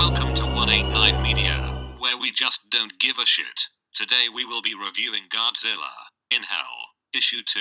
Welcome to 189 Media, where we just don't give a shit. Today we will be reviewing Godzilla in Hell, Issue 2.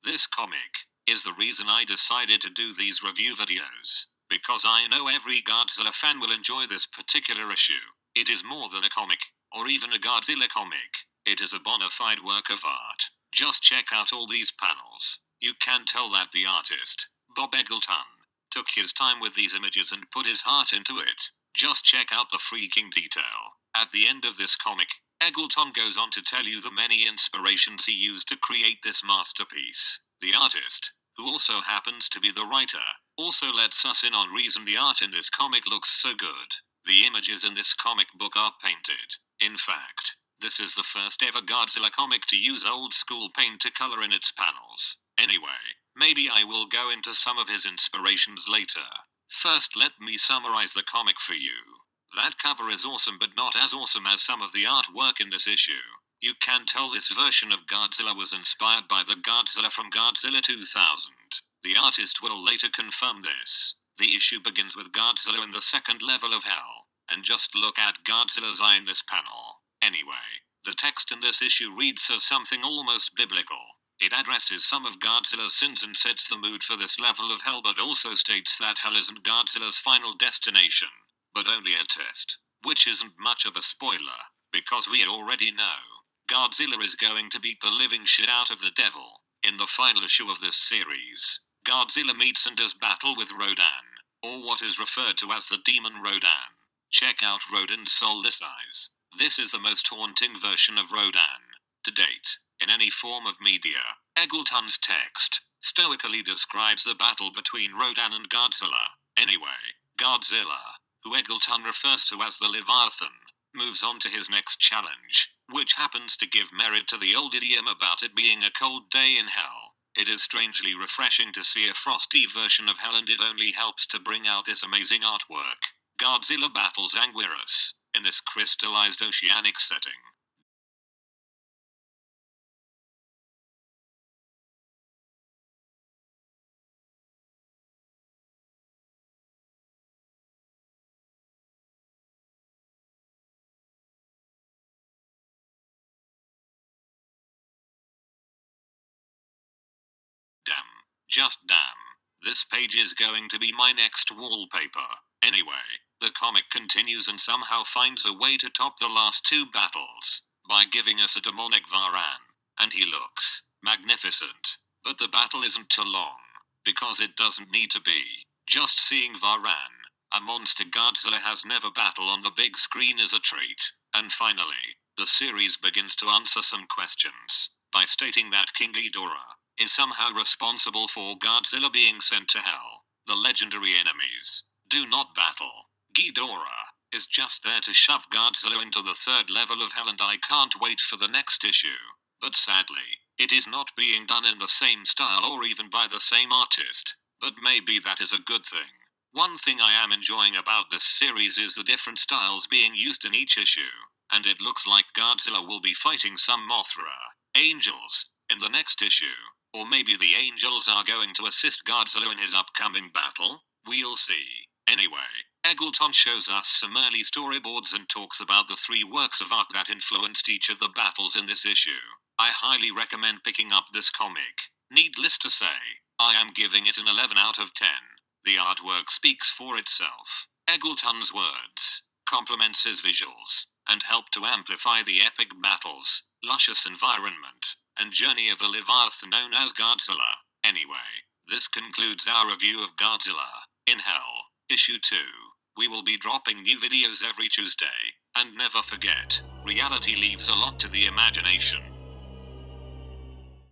This comic is the reason I decided to do these review videos, because I know every Godzilla fan will enjoy this particular issue. It is more than a comic, or even a Godzilla comic. It is a bona fide work of art. Just check out all these panels. You can tell that the artist, Bob Eggleton, took his time with these images and put his heart into it. Just check out the freaking detail. At the end of this comic, Eggleton goes on to tell you the many inspirations he used to create this masterpiece. The artist, who also happens to be the writer, also lets us in on reason the art in this comic looks so good. The images in this comic book are painted. In fact, this is the first ever Godzilla comic to use old school paint to color in its panels. Anyway, maybe I will go into some of his inspirations later. First, let me summarize the comic for you. That cover is awesome, but not as awesome as some of the artwork in this issue. You can tell this version of Godzilla was inspired by the Godzilla from Godzilla 2000. The artist will later confirm this. The issue begins with Godzilla in the second level of hell, and just look at Godzilla's eye in this panel. Anyway, the text in this issue reads as something almost biblical. It addresses some of Godzilla's sins and sets the mood for this level of hell, but also states that hell isn't Godzilla's final destination, but only a test, which isn't much of a spoiler, because we already know Godzilla is going to beat the living shit out of the devil. In the final issue of this series, Godzilla meets and does battle with Rodan, or what is referred to as the Demon Rodan. Check out Rodan's soulless eyes. This is the most haunting version of Rodan to date in any form of media. Eggleton's text stoically describes the battle between Rodan and Godzilla. Anyway, Godzilla, who Eggleton refers to as the Leviathan, moves on to his next challenge, which happens to give merit to the old idiom about it being a cold day in hell. It is strangely refreshing to see a frosty version of hell, and it only helps to bring out this amazing artwork. Godzilla battles Anguirus in this crystallized oceanic setting. Damn. Just damn. This page is going to be my next wallpaper. Anyway, the comic continues and somehow finds a way to top the last two battles by giving us a demonic Varan, and he looks magnificent. But the battle isn't too long, because it doesn't need to be. Just seeing Varan, a monster Godzilla has never battled on the big screen, is a treat. And finally, the series begins to answer some questions by stating that King Ghidorah is somehow responsible for Godzilla being sent to hell. The legendary enemies do not battle. Ghidorah is just there to shove Godzilla into the third level of hell, and I can't wait for the next issue. But sadly, it is not being done in the same style or even by the same artist. But maybe that is a good thing. One thing I am enjoying about this series is the different styles being used in each issue, and it looks like Godzilla will be fighting some Mothra angels in the next issue. Or maybe the angels are going to assist Godzilla in his upcoming battle. We'll see. Anyway, Eggleton shows us some early storyboards and talks about the three works of art that influenced each of the battles in this issue. I highly recommend picking up this comic. Needless to say, I am giving it an 11 out of 10. The artwork speaks for itself. Eggleton's words complements his visuals and help to amplify the epic battles, luscious environment, and journey of the Leviathan known as Godzilla. Anyway, this concludes our review of Godzilla in Hell, Issue 2. We will be dropping new videos every Tuesday, and never forget, reality leaves a lot to the imagination.